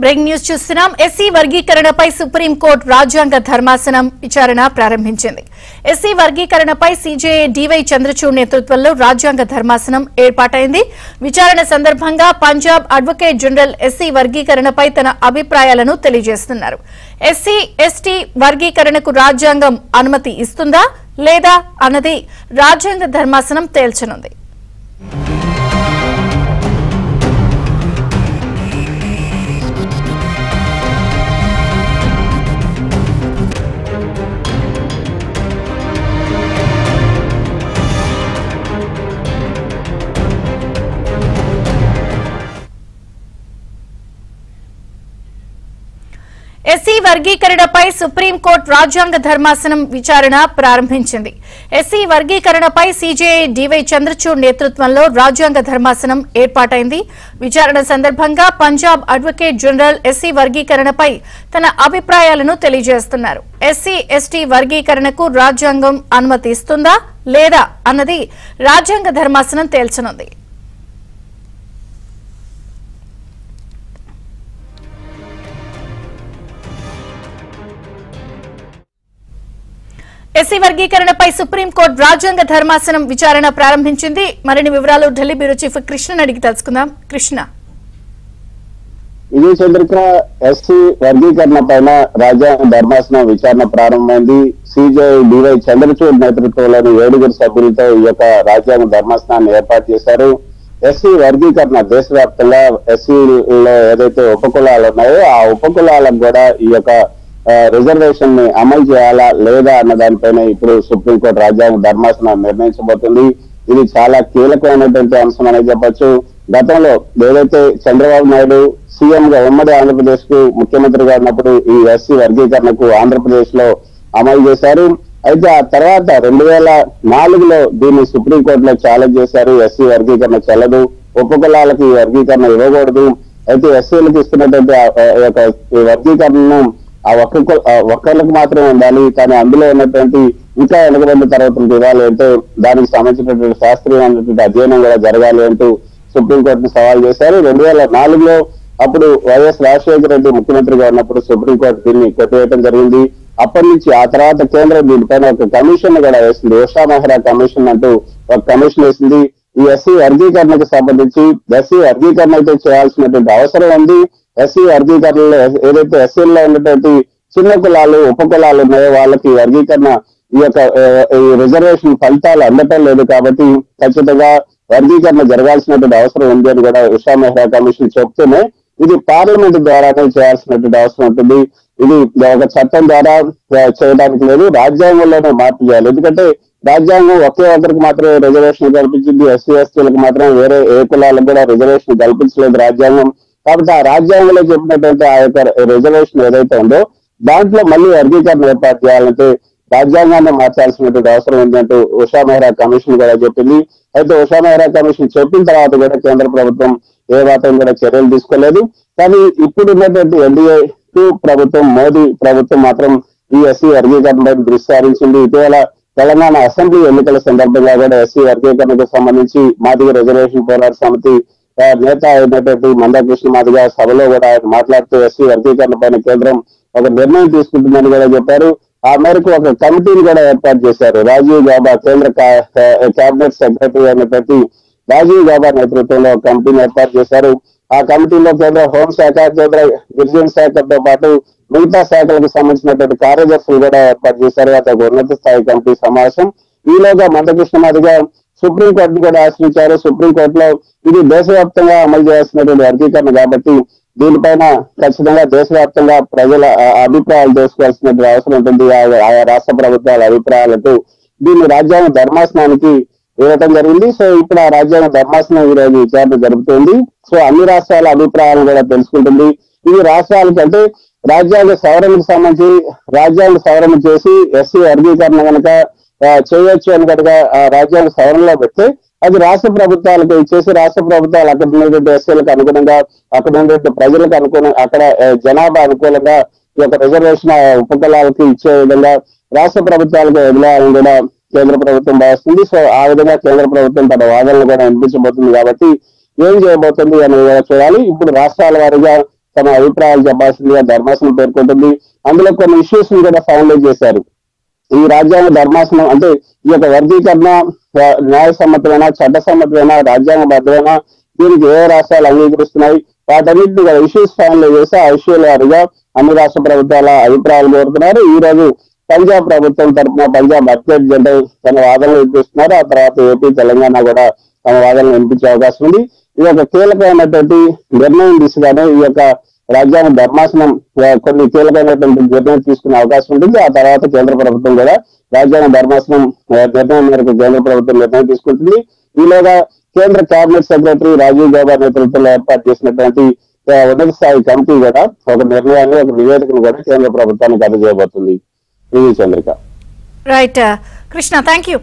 Breaking news చూస్తున్నాం. SC వర్గీకరణపై supreme court రాజ్యాంగ ధర్మాసనం విచారణ ప్రారంభించింది. ఎస్సీ వర్గీకరణపై సీజేఐ డీవై చంద్రచూడ్ నేతృత్వంలో రాజ్యాంగ ధర్మాసనం ఏర్పాటైంది. విచారణ సందర్భంగా పంజాబ్ అడ్వకేట్ జనరల్ ఎస్సీ వర్గీకరణపై తన అభిప్రాయాలను తెలియజేస్తున్నారు. ఎస్సీ ఎస్టీ వర్గీకరణకు రాజ్యాంగం అనుమతి ఇస్తుందా లేదా అన్నది రాజ్యాంగ ధర్మాసనం తేల్చనుంది. ఎస్సీ వర్గీకరణపై సుప్రీంకోర్టు రాజ్యాంగ ధర్మాసనం విచారణ ప్రారంభించింది. ఎస్సీ వర్గీకరణపై సీజేఐ డీవై చంద్రచూడ్ నేతృత్వంలో రాజ్యాంగ ధర్మాసనం ఏర్పాటైంది. విచారణ సందర్భంగా పంజాబ్ అడ్వకేట్ జనరల్ ఎస్సీ వర్గీకరణపై తన అభిప్రాయాలను తెలియజేస్తున్నారు. ఎస్సీ ఎస్టీ వర్గీకరణకు రాజ్యాంగం అనుమతి ఇస్తుందా లేదా అన్నది రాజ్యాంగ ధర్మాసనం తేల్చనుంది. ఎస్సీ వర్గీకరణపై సుప్రీంకోర్టు రాజ్యాంగ ధర్మాసనం విచారణ ప్రారంభించింది. మరిన్ని వివరాలు ఢిల్లీ బ్యూరో చీఫ్ కృష్ణ అడిగి తెలుసుకుందాం. కృష్ణ, ఇది చంద్రిక ఎస్సీ వర్గీకరణ పైన రాజ్యాంగ ధర్మాసనం విచారణ ప్రారంభమైంది. సిజేఐ డివై చంద్రచూడ్ నేతృత్వంలోని 7 సభ్యులతో ఈ యొక్క రాజ్యాంగ ధర్మాసనాన్ని ఏర్పాటు చేశారు. ఎస్సీ వర్గీకరణ దేశవ్యాప్తంగా ఎస్సీలో ఏదైతే ఉపకులాలు ఉన్నాయో ఆ ఉపకులాలకు కూడా ఈ యొక్క రిజర్వేషన్ ని అమలు చేయాలా లేదా అన్న దానిపైన ఇప్పుడు సుప్రీంకోర్టు రాజ్యాంగ ధర్మాసనం నిర్ణయించబోతుంది. ఇది చాలా కీలకమైనటువంటి అంశం అనేది చెప్పొచ్చు. గతంలో ఏదైతే చంద్రబాబు నాయుడు సీఎం గా ఉమ్మడి ఆంధ్రప్రదేశ్ కు ముఖ్యమంత్రిగా ఉన్నప్పుడు ఈ ఎస్సీ వర్గీకరణకు ఆంధ్రప్రదేశ్ లో అమలు చేశారు. అయితే ఆ తర్వాత 2004లో దీన్ని సుప్రీంకోర్టులో ఛాలెంజ్ చేశారు. ఎస్సీ వర్గీకరణ చెల్లదు, ఉపకులాలకు ఈ వర్గీకరణ ఇవ్వకూడదు. అయితే ఎస్సీలకు ఇస్తున్నటువంటి ఈ వర్గీకరణను ఆ ఒక్కరికి మాత్రమే ఉండాలి, కానీ అందులో ఉన్నటువంటి ఇంకా వెనుకబడిన తరగతులకు ఇవ్వాలి అంటే దానికి సంబంధించినటువంటి శాస్త్రీయమైనటువంటి అధ్యయనం కూడా జరగాలి అంటూ సుప్రీంకోర్టును సవాల్ చేశారు. 2004లో అప్పుడు వైఎస్ రాజశేఖర రెడ్డి ముఖ్యమంత్రిగా ఉన్నప్పుడు సుప్రీంకోర్టు దీన్ని కొట్టివేయడం జరిగింది. అప్పటి నుంచి ఆ తర్వాత కేంద్రం దీనిపైన ఒక కమిషన్ కూడా వేసింది. ఉషా మెహ్రా కమిషన్ అంటూ ఒక కమిషన్ వేసింది. ఈ ఎస్సీ వర్గీకరణకు సంబంధించి ఎస్సీ వర్గీకరణ అయితే చేయాల్సినటువంటి అవసరం ఉంది. ఎస్సీ వర్గీకరణలో ఏదైతే ఎస్సీల్లో ఉన్నటువంటి చిన్న కులాలు ఉపకులాలు ఉన్నాయో వాళ్ళకి వర్గీకరణ ఈ యొక్క రిజర్వేషన్ ఫలితాలు అందటం లేదు కాబట్టి ఖచ్చితంగా వర్గీకరణ జరగాల్సినటువంటి అవసరం ఉంది అని కూడా ఉషా మెహ్రా కమిషన్ చెప్తూనే ఇది పార్లమెంట్ ద్వారానే చేయాల్సినటువంటి అవసరం ఉంటుంది. ఇది ఒక చట్టం ద్వారా చేయడానికి లేదు, రాజ్యాంగంలోనే మార్పు చేయాలి. ఎందుకంటే రాజ్యాంగం ఒకే ఒక్కరికి మాత్రమే రిజర్వేషన్ కల్పించింది, ఎస్సీ ఎస్టీలకు మాత్రం వేరే ఏ కులాలకు కూడా రిజర్వేషన్ కల్పించలేదు రాజ్యాంగం. కాబట్టి ఆ రాజ్యాంగంలో చెప్పినటువంటి ఆ యొక్క రిజర్వేషన్ ఏదైతే ఉందో దాంట్లో మళ్ళీ వర్గీకరణ ఏర్పాటు చేయాలంటే రాజ్యాంగాన్ని మార్చాల్సినటువంటి అవసరం ఉందంటూ ఉషా మెహ్రా కమిషన్ కూడా చెప్పింది. అయితే ఉషా మెహ్రా కమిషన్ చెప్పిన తర్వాత కూడా కేంద్ర ప్రభుత్వం ఏ మాత్రం కూడా చర్యలు తీసుకోలేదు. కానీ ఇప్పుడు ఉన్నటువంటి ఎన్డీఏ ప్రభుత్వం, మోదీ ప్రభుత్వం మాత్రం ఈ ఎస్సీ వర్గీకరణపై దృష్టి సారించింది. ఇటీవల తెలంగాణ అసెంబ్లీ ఎన్నికల సందర్భంగా కూడా ఎస్సీ వర్గీకరణకు సంబంధించి మాదిగ రిజర్వేషన్ పోరాట సమితి నేత అయినటువంటి మందాకృష్ణ మాదిగ సభలో కూడా ఆయన మాట్లాడుతూ ఎస్సీ వర్గీకరణ పైన కేంద్రం ఒక నిర్ణయం తీసుకుంటుందని కూడా చెప్పారు. ఆ మేరకు ఒక కమిటీని కూడా ఏర్పాటు చేశారు. రాజీవ్ గౌబా కేంద్ర కేబినెట్ సెక్రటరీ అయినటువంటి రాజీవ్ గౌబా నేతృత్వంలో ఒక కమిటీని ఏర్పాటు చేశారు. ఆ కమిటీలో కేంద్ర హోంశాఖ, కేంద్ర గిరిజన శాఖతో పాటు మిగతా శాఖలకు సంబంధించినటువంటి కార్యదర్శులు కూడా ఏర్పాటు చేశారు. అతను ఉన్నత స్థాయి కమిటీ సమావేశం. ఈలోగా మందకృష్ణ మాదిగ సుప్రీంకోర్టును కూడా ఆశ్రయించారు. సుప్రీంకోర్టులో ఇది దేశవ్యాప్తంగా అమలు చేయాల్సినటువంటి వర్గీకరణ కాబట్టి దీనిపైన ఖచ్చితంగా దేశవ్యాప్తంగా ప్రజల అభిప్రాయాలు తెలుసుకోవాల్సినటువంటి అవసరం ఉంటుంది. ఆయా రాష్ట్ర ప్రభుత్వాల అభిప్రాయాలకు దీన్ని రాజ్యాంగ ధర్మాసనానికి ఇవ్వటం జరిగింది. సో ఇప్పుడు ఆ రాజ్యాంగ ధర్మాసనం ఈ రోజు విచారణ జరుపుతుంది. సో అన్ని రాష్ట్రాల అభిప్రాయాలను కూడా తెలుసుకుంటుంది. ఇది రాష్ట్రాలకి అంటే రాజ్యాంగ సవరణకు సంబంధించి రాజ్యాంగ సవరణ చేసి ఎస్సీ వర్గీకరణ కనుక చేయొచ్చు అని కనుక రాజ్యాంగ సవరణలో పెడితే అది రాష్ట్ర ప్రభుత్వాలకు ఇచ్చేసి రాష్ట్ర ప్రభుత్వాలు అక్కడ ఉన్నటువంటి ఎస్సీలకు అనుగుణంగా అక్కడ ఉన్నటువంటి ప్రజలకు అక్కడ జనాభా అనుకూలంగా ఈ యొక్క రిజర్వేషన్ ఉపకులాలకు ఇచ్చే విధంగా రాష్ట్ర ప్రభుత్వాలకు వదిలేయాలని కూడా కేంద్ర ప్రభుత్వం భావిస్తుంది. సో ఆ విధంగా కేంద్ర ప్రభుత్వం తన వాదనలు కూడా వినిపించబోతుంది. కాబట్టి ఏం చేయబోతుంది అని చూడాలి. ఇప్పుడు రాష్ట్రాల వారీగా తమ అభిప్రాయాలు చెప్పాల్సిందిగా ధర్మాసనం పేర్కొంటుంది. అందులో కొన్ని ఇష్యూస్ ని కూడా ఫైనలైజ్ చేశారు. ఈ రాజ్యాంగ ధర్మాసనం అంటే ఈ యొక్క వర్గీకరణ న్యాయసమ్మతమైన, చట్టసమ్మతమైన, రాజ్యాంగబద్ధమైన, దీనికి ఏ రాష్ట్రాలు అంగీకరిస్తున్నాయి, వాటన్నింటినీ కూడా ఇష్యూస్ ఫైనలైజ్ చేసి ఆ ఇష్యూల వారిగా అన్ని రాష్ట్ర ప్రభుత్వాల అభిప్రాయాలు కోరుతున్నారు. ఈ రోజు పంజాబ్ ప్రభుత్వం తరఫున పంజాబ్ అడ్వకేట్ జనరల్ తన వాదనలు వినిపిస్తున్నారు. ఆ తర్వాత ఏపీ, తెలంగాణ కూడా తమ వాదనలు వినిపించే అవకాశం ఉంది. ఇది ఒక కీలకమైనటువంటి నిర్ణయం దిశగానే ఈ యొక్క రాజ్యాంగ ధర్మాసనం కొన్ని కీలకమైనటువంటి నిర్ణయం తీసుకునే అవకాశం ఉంటుంది. ఆ తర్వాత కేంద్ర ప్రభుత్వం కూడా రాజ్యాంగ ధర్మాసనం నిర్ణయం మేరకు కేంద్ర ప్రభుత్వం నిర్ణయం తీసుకుంటుంది. ఈలోగా కేంద్ర కేబినెట్ సెక్రటరీ రాజీవ్ గౌబా నేతృత్వంలో ఏర్పాటు చేసినటువంటి ఉన్నత స్థాయి కమిటీ కూడా ఒక నిర్ణయాన్ని, ఒక నివేదికను కూడా కేంద్ర ప్రభుత్వానికి అందజేయబోతుంది. ఇది Chandrika. Right Krishna, thank you.